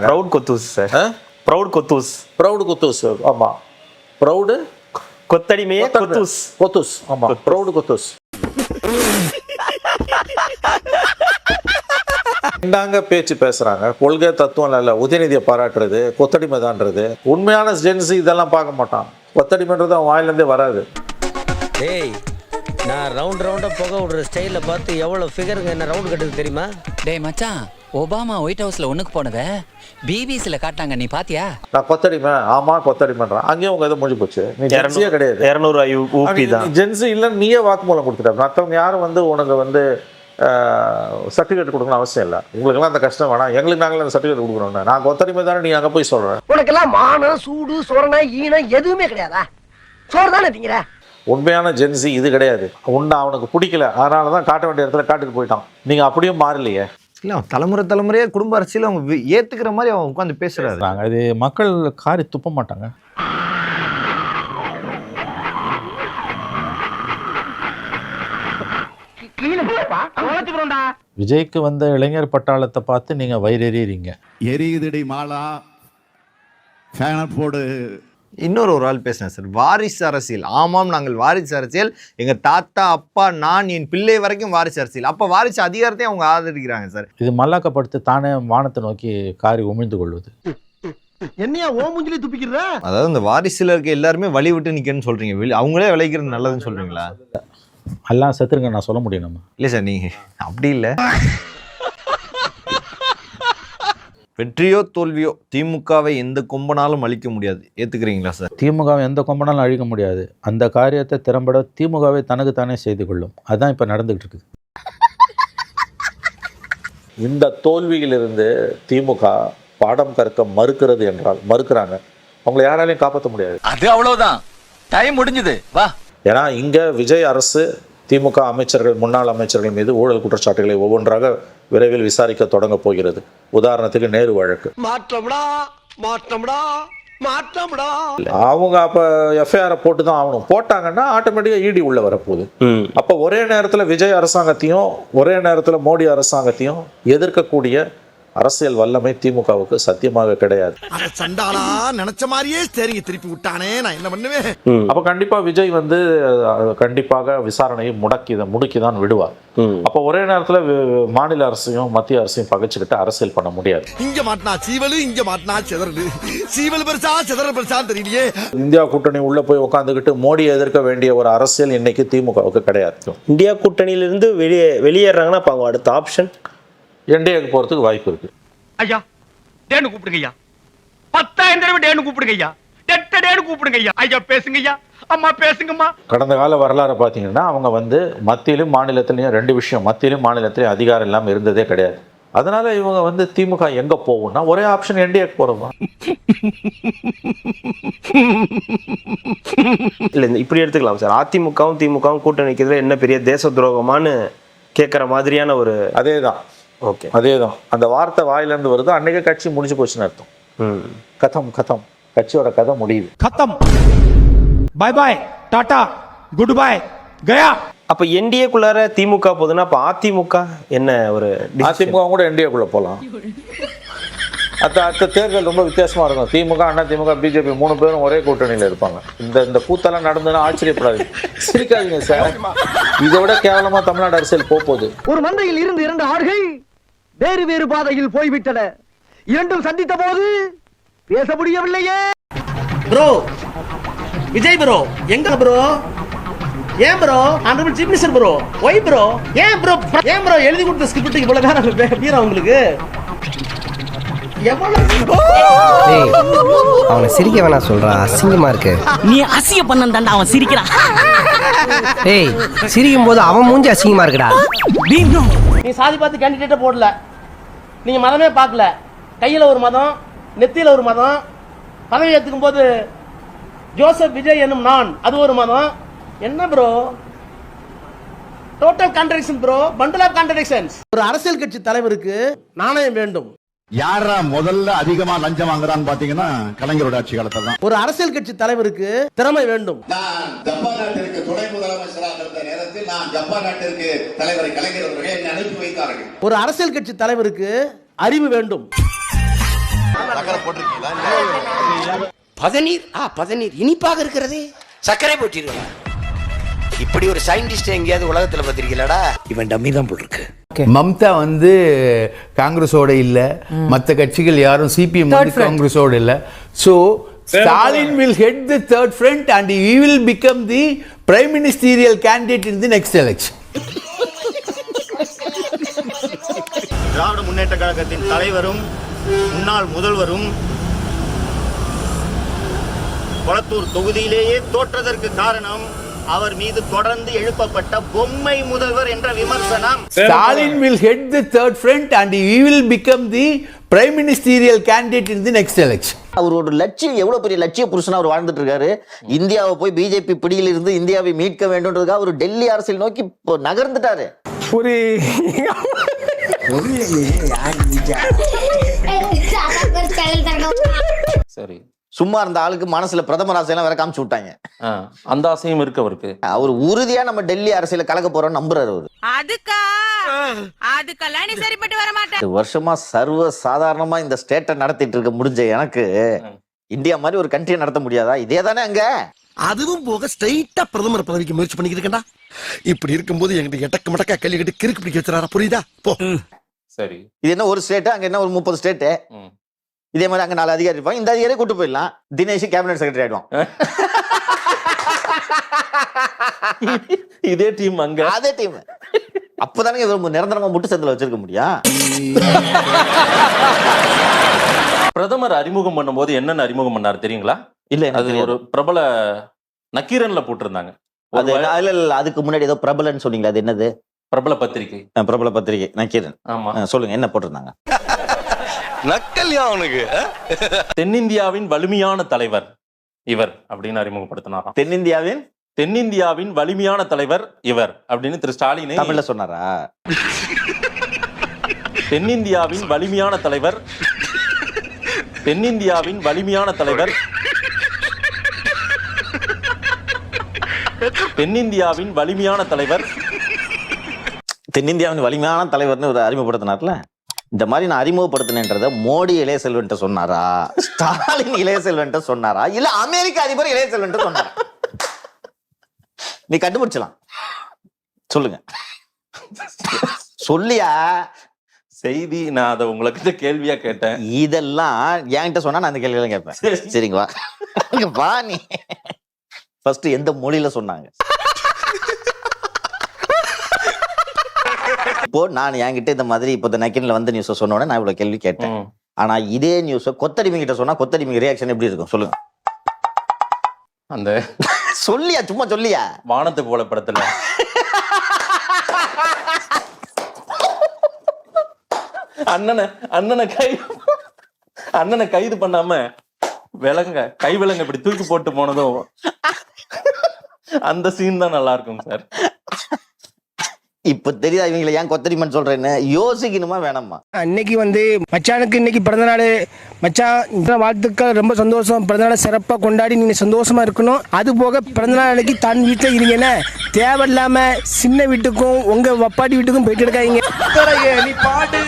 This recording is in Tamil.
ப்ரௌட் கொத்தூஸ் சார். ப்ரௌட் கொத்தூஸ். ப்ரௌடு கொத்தூஸ். ஆமா, ப்ரௌடு கொத்தடிமையே கொத்தூஸ். கொத்தூஸ். ஆமா, ப்ரௌடு கொத்தூஸ். இந்தாங்க பேச்சு பேசுறாங்க, கொள்கை தத்துவம் இல்ல, உதயநிதியை பாராட்டுறது கொத்தடிமை தான்றது. உண்மையான ஜென்சி இதெல்லாம் பார்க்க மாட்டான். கொத்தடிமைன்றது அவன் வாயிலிருந்தே வராது. டேய், நான் ரவுண்டா புகை விடுற ஸ்டைல பார்த்து எவ்வளவு ஃபிகருங்க என்ன ரவுண்ட் கட்டுது தெரியுமா? டேய் மச்சான், ஒபாமா ஒயிட் ஹவுஸ்ல ஒண்ணுக்கு போனத பிபிசில காட்டாங்க, நீ பாத்தியா? நான் கொத்தடிமை, ஆமா கொத்தடிமைன்றான். அங்கேயும் உங்க இதை முடிஞ்சு போச்சு. நீ ஜென்சியே கிடையாது. 200 ஊபி தான் ஜென்சி இல்லைன்னு நீயே வாக்குமூலம் கொடுத்துட்ட. மற்றவங்க யாரும் உனக்கு சர்டிஃபிகேட் கொடுக்கணும் அவசியம் இல்லை. உங்களுக்கெல்லாம் அந்த கஷ்டம் வேணாம், எங்களுக்கு நாங்களே அந்த சர்டிஃபிகேட் கொடுக்குறோம். நான் கொத்தடிமை தானே நீ அங்கே போய் சொல்கிறேன். உனக்கெல்லாம் மானம் சூடு சோரணை ஈனம் எதுவுமே கிடையாதா? சோறு தானே திங்கிற. உண்மையான ஜென்சி இது கிடையாது. அவனுக்கு பிடிக்கல, அதனால தான் காட்ட வேண்டிய இடத்துல காட்டுக்கு போயிட்டான். நீங்கள் அப்படியும் மாறலையே. இல்லை, அவன் தலைமுறையா குடும்ப அரசியல் அவங்க ஏற்றுக்கிற மாதிரி அவன் உட்காந்து பேசுகிறாரு. அது மக்கள் காரி துப்ப மாட்டாங்க. விஜய்க்கு வந்த இளைஞர் பட்டாளத்தை பார்த்து நீங்க வயிறெறியறீங்க. எரியுதடி மாலா ஃபேனை போடு. இன்னொரு ஆள் பேசினேன் சார், வாரிசு அரசியல். ஆமாம், நாங்கள் வாரிசு அரசியல், எங்க தாத்தா அப்பா நான் என் பிள்ளை வரைக்கும் வாரிசு அரசியல். அப்ப வாரிசு அதிகாரத்தையும் அவங்க ஆதரிக்கிறாங்க சார். இது மல்லாக்கப்படுத்தி தானே வானத்தை நோக்கி காரி உமிழ்ந்து கொள்வது. என்னையா ஓ மூஞ்சிலே துப்பிக்கிறத? அதாவது இந்த வாரிசுல இருக்க எல்லாருமே வழி விட்டு நிக்கன்னு சொல்றீங்க, அவங்களே விளைக்கிறது நல்லதுன்னு சொல்றீங்களா? எல்லாம் செத்துருங்க நான் சொல்ல முடியும். நம்ம இல்லை சார், நீங்க அப்படி இல்லை. வெற்றியோ தோல்வியோ திமுகவை எந்த கொம்பனாலும் அழிக்க முடியாது, ஏத்துக்கிறீங்களா சார்? திமுகவை எந்த கொம்பனாலும் அழிக்க முடியாது. அந்த காரியத்தை திறம்பட திமுகவை தனக்கு தானே செய்து கொள்ளும். அதுதான் இப்ப நடந்துகிட்டு இருக்குது. இந்த தோல்வியிலிருந்து திமுக பாடம் கற்க மறுக்கிறது என்றால் மறுக்கிறாங்க, அவங்களை யாராலையும் காப்பாற்ற முடியாது. அது அவ்வளவுதான், டைம் முடிஞ்சது, வா. ஏன்னா இங்க விஜய் அரசு திமுக அமைச்சர்கள், முன்னாள் அமைச்சர்கள் மீது ஊழல் குற்றச்சாட்டுகளை ஒவ்வொன்றாக விரைவில் விசாரிக்க தொடங்க போகிறது. உதாரணத்துக்கு நேரு வழக்கு. அவங்க அப்ப எஃப்ஐஆர் போட்டு தான் ஆகணும். போட்டாங்கன்னா ஆட்டோமேட்டிக்கா இடி உள்ள வரப்போகுது. அப்ப ஒரே நேரத்துல விஜய் அரசாங்கத்தையும் ஒரே நேரத்துல மோடி அரசாங்கத்தையும் எதிர்க்கக்கூடிய அரசியல் வல்லமை திமுகவுக்கு சத்தியமாக கிடையாது. சண்டாளா நினைச்ச மாதிரியே சரிங்க திருப்பி விட்டானே, நான் என்ன பண்ணுவேன்? அப்ப கண்டிப்பா விஜய் கண்டிப்பாக விசாரணையை முடுக்கிதான் விடுவார். அப்ப ஒரே நேரத்துல மாநில அரசையும் மத்திய அரசையும் பகைச்சுக்கிட்டு அரசியல் பண்ண முடியாது. இங்க மாட்டினா சீவலு, இங்க மாட்டினா சிதறலு. சீவல் பெருசா சிதறல் பெருசா தெரியலையே. இந்தியா கூட்டணி உள்ள போய் உட்காந்துக்கிட்டு மோடியை எதிர்க்க வேண்டிய ஒரு அரசியல் இன்னைக்கு திமுகவுக்கு கிடையாது. இந்தியா கூட்டணியிலிருந்து வெளியேறாங்கன்னா அப்ப அவங்க அடுத்த ஆப்ஷன் என்டிஏக்கு போறதுக்கு வாய்ப்பு இருக்கு. ஐயா டேனு கூப்பிடுங்க ஐயா, 10,000 தடவை டேனு கூப்பிடுங்க ஐயா, டேனு கூப்பிடுங்க ஐயா. ஐயா பேசுங்க ஐயா, அம்மா பேசுங்கம்மா. கடந்த கால வரலாறு பாத்தீங்கன்னா அவங்க மத்தியிலும் மாநிலத்திலையும் ரெண்டு விஷயம், மத்தியிலும் மாநிலத்திலையும் அதிகாரம் இல்லாம இருந்ததே கிடையாது. அதனால இவங்க திமுக எங்க போகும்னா ஒரே ஆப்ஷன் என்டிஏக்கு போறோம். இல்ல இப்படி எடுத்துக்கலாம் சார். அதிமுகவும் திமுகவும் கூட்டணி வைக்கிறதுல என்ன பெரிய தேச துரோகமானு கேட்கற மாதிரியான ஒரு அதேதான். ஓகே, அதேதான். அந்த வார்த்தை வாயிலிருந்து வருது, அன்னைக்கு கட்சி முடிஞ்சு போச்சுன்னு அர்த்தம். கதம் கதம், கட்சியோட கதை முடியுது. கதம், bye bye, tata, good bye, கயா. அப்ப என்டிஏக்குள்ளார திமுக போகுதுன்னா அப்ப அதிமுக என்ன ஒரு அதிமுக கூட என்டிஏக்குள்ள போலாம். அடுத்த தேர்தல் ரொம்ப வித்தியாசமா இருக்கும். திமுக, அண்ணா திமுக, பிஜேபி 3 பேரும் ஒரே கூட்டணியில இருப்பாங்க. இந்த கூத்தெல்லாம் நடந்ததுன்னா ஆச்சரியப்படாது. சிரிக்காதீங்க சார், இதை விட கேவலமா தமிழ்நாடு அரசியல் போகுது. ஒரு மந்தையில் இருந்து 2 ஆறுகள் வேறு வேறு பாதையில் போய்விட்டன. இரண்டும் சந்தித்த போது பேச முடியவில்லையே. ப்ரோ, விஜய் ப்ரோ எங்க ப்ரோ? ஏன் bro? Honourable chief minister bro, why bro? ஏன் ப்ரோ எழுதி கொடுத்த ஸ்கிரிப்ட் இவ்வளவு நேரம் வீரா உங்களுக்கு? அவனை சிரிக்க வேணா சொல்றா, அசிங்கமா இருக்கு. நீ அசிங்க பண்ணந்தாண்டா அவன் சிரிக்கிறான். ஏய், சிரிக்கும் போது அவன் மூஞ்சி அசிங்கமா இருக்குடா. நீ சாதி பார்த்து கேண்டிடேட்டை போடல, நீங்க மதமே பார்க்கல. கையில ஒரு மதம், நெத்தியில ஒரு மதம், பதவி ஏத்துக்கும் போது ஜோசப் விஜய் என்னும் நான் அது ஒரு மதம். என்ன bro? Total contradiction bro, bundle of contradictions. ஒரு அரசியல் கட்சி தலைவருக்கு நாணயம் வேண்டும். யாரா முதல்ல அதிகமா லஞ்சம் வாங்குறான்னு பாத்தீங்கன்னா கலைஞரோட ஆட்சி காலத்துல தான். ஒரு அரசியல் கட்சி தலைவருக்கு திறமை வேண்டும். நான் ஜப்பான் நாட்டிற்கு துணை முதலமைச்சராக இருந்த நேரத்தில் நான் ஜப்பான் நாட்டிற்கு தலைவரை கலைஞர் அவர்களை அனுப்பி வைத்தார்கள். ஒரு அரசியல் கட்சி தலைவருக்கு அறிவு வேண்டும். சக்கரை போட்டிருக்கீங்களா? பதநீர் பதநீர் இனிப்பாக இருக்கிறதே, சர்க்கரை போட்டிருக்கேன். இப்படி ஒரு சயின்டிஸ்ட் எங்கேயாவது உலகத்துல பாத்திருக்கீங்களா? இவன் டம்மி தான் போட்டிருக்கு. மம்தா வந்து காங்கிரஸோட இல்ல, மற்ற கட்சிகள் யாரும் சிபிஎம் காங்கிரஸோட இல்ல. So Stalin will head the third front and he will become the prime ministerial candidate in the next election. Dravida Munnetra கழகத்தின் தலைவரும் முன்னாள் முதல்வரும் கொளத்தூர் தொகுதியிலேயே தோற்றதற்கு காரணம் அவர் மீது தொடர்ந்து எழுப்பப்பட்ட பொம்மை முதல்வர் என்ற விமர்சனம். Stalin will head the third front and he will become the prime ministerial candidate in the next election. அவரோட லட்சியம் எவ்வளவு பெரிய லட்சிய புருஷனா அவர் வாழ்ந்துட்டு இருக்காரு. இந்தியாவை போய் பிஜேபி பிடியில் இருந்து இந்தியாவை மீட்க வேண்டும்ன்றதுக்காக அவர் டெல்லி அரசியல் நோக்கி நகர்ந்துட்டாரு. சரி, சும்மா இருந்த ஆளுக்கு மனசுல பிரதமர் ஆசையெல்லாம் வேற காமிச்சு விட்டாங்க. அந்த ஆசையும் இருக்கு அவருக்கு. அவர் உறுதியா நம்ம டெல்லி அரசியல கலக்க போறோம் நம்புறாரு அவரு. வருஷமா சர்வ சாதாரணமா இந்த ஸ்டேட்டை நடத்திட்டு இருக்க முடிஞ்ச எனக்கு இந்தியா மாதிரி ஒரு கண்ட்ரியை நடத்த முடியாதா? இதே தானே அங்க. அதுவும் போக ஸ்ட்ரைட்டா பிரதமர் பதவிக்கு முயற்சி பண்ணிக்கிட்டு இருக்கேன்டா. இப்படி இருக்கும்போது எங்கிட்ட எட்டக்க மடக்கா கேள்வி கேட்டு கிறுக்கு பிடிக்க வச்சுறாரா? புரியுதா? போ. சரி, இது என்ன ஒரு ஸ்டேட், அங்க என்ன ஒரு 30 ஸ்டேட். இதே மாதிரி அங்க 4 அதிகாரி இருப்பாங்க. இந்த அதிகாரியை கூட்டு போயிடலாம். தினேஷ் கேபினட் செக்ரட்டரி ஆயிடுவான். இதே டீம் அங்க, அதே டீம். அப்பதானே நிரந்தரமா முட்டு சந்தில வச்சிருக்க முடியும். பிரதமர் அறிமுகம் பண்ணும்போது என்னென்ன அறிமுகம் பண்ணாரு தெரியுங்களா? இல்ல, அது ஒரு பிரபல நக்கீரன்ல போட்டிருந்தாங்க. அதுக்கு முன்னாடி ஏதோ பிரபலன்னு சொன்னீங்களா? அது என்னது? பிரபல பத்திரிகை. பிரபல பத்திரிகை நக்கீரன். ஆமா, சொல்லுங்க, என்ன போட்டிருந்தாங்க? நக்கல்யா அவனுக்கு. தென்னிந்தியாவின் வலிமையான தலைவர் இவர் அப்படின்னு அறிமுகப்படுத்தினாராம். தென்னிந்தியாவின் வலிமையான தலைவர் இவர் அப்படின்னு திரு ஸ்டாலினை தமிழ்ல சொன்னாரா? தென்னிந்தியாவின் வலிமையான தலைவர், தென்னிந்தியாவின் வலிமையான தலைவர், தென்னிந்தியாவின் வலிமையான தலைவர், தென்னிந்தியாவின் வலிமையான தலைவர்னு ஒரு அறிமுகப்படுத்தினார்ல. இந்த மாதிரி நான் அறிமுகப்படுத்தினேன்றத மோடி இளைய செல்வன்ட்ட சொன்னாரா, ஸ்டாலின் இளைய செல்வன்ட்ட சொன்னாரா, இல்ல அமெரிக்க அதிபர் இளைய செல்வன்ட்ட சொன்னாரா? நீ கண்டுபிடிச்சலாம். சொல்லுங்க, சொல்லியா செய்தி. நான் அதை உங்களுக்கு கேள்வியா கேட்டேன். இதெல்லாம் என்கிட்ட சொன்னா நான் அந்த கேள்வியெல்லாம் கேட்பேன். சரிங்களா? வா, நீ ஃபர்ஸ்ட் எந்த மொழியில சொன்னாங்க? இப்போ நான் என்கிட்ட இந்த மாதிரி இப்போ நக்கின்ல வந்த நியூஸை சொன்னோன்னே நான் இவ்வளவு கேள்வி கேட்டேன். ஆனா இதே நியூஸை கொத்தடிமை கிட்ட சொன்னா கொத்தடிமை ரியாக்ஷன் எப்படி இருக்கும்? சொல்லுங்க. அந்த சொல்லியா, சும்மா சொல்லியா? வானத்தை போல படத்துல அண்ணனை கைது பண்ணாம கை விலங்க இப்படி தூக்கி போட்டு போனதும் அந்த சீன் தான் நல்லா இருக்கும் சார். இப்ப தெரியுதா இவங்களை ஏன் கொத்தடிமைன்னு சொல்றேன்னு? யோசிக்கணுமா வேணாமா? இன்னைக்கு மச்சானுக்கு இன்னைக்கு பிறந்தநாள். மச்சான் வாழ்த்துக்கள், ரொம்ப சந்தோஷம். பிறந்தநாள் சிறப்பா கொண்டாடி நீங்க சந்தோஷமா இருக்கணும். அது போக பிறந்தநாள் அன்னைக்கு தன் வீட்டுல இருங்கன்னா தேவையில்லாம சின்ன வீட்டுக்கும் உங்க வப்பாட்டி வீட்டுக்கும் போயிட்டு இருக்காங்க. நீ பாடு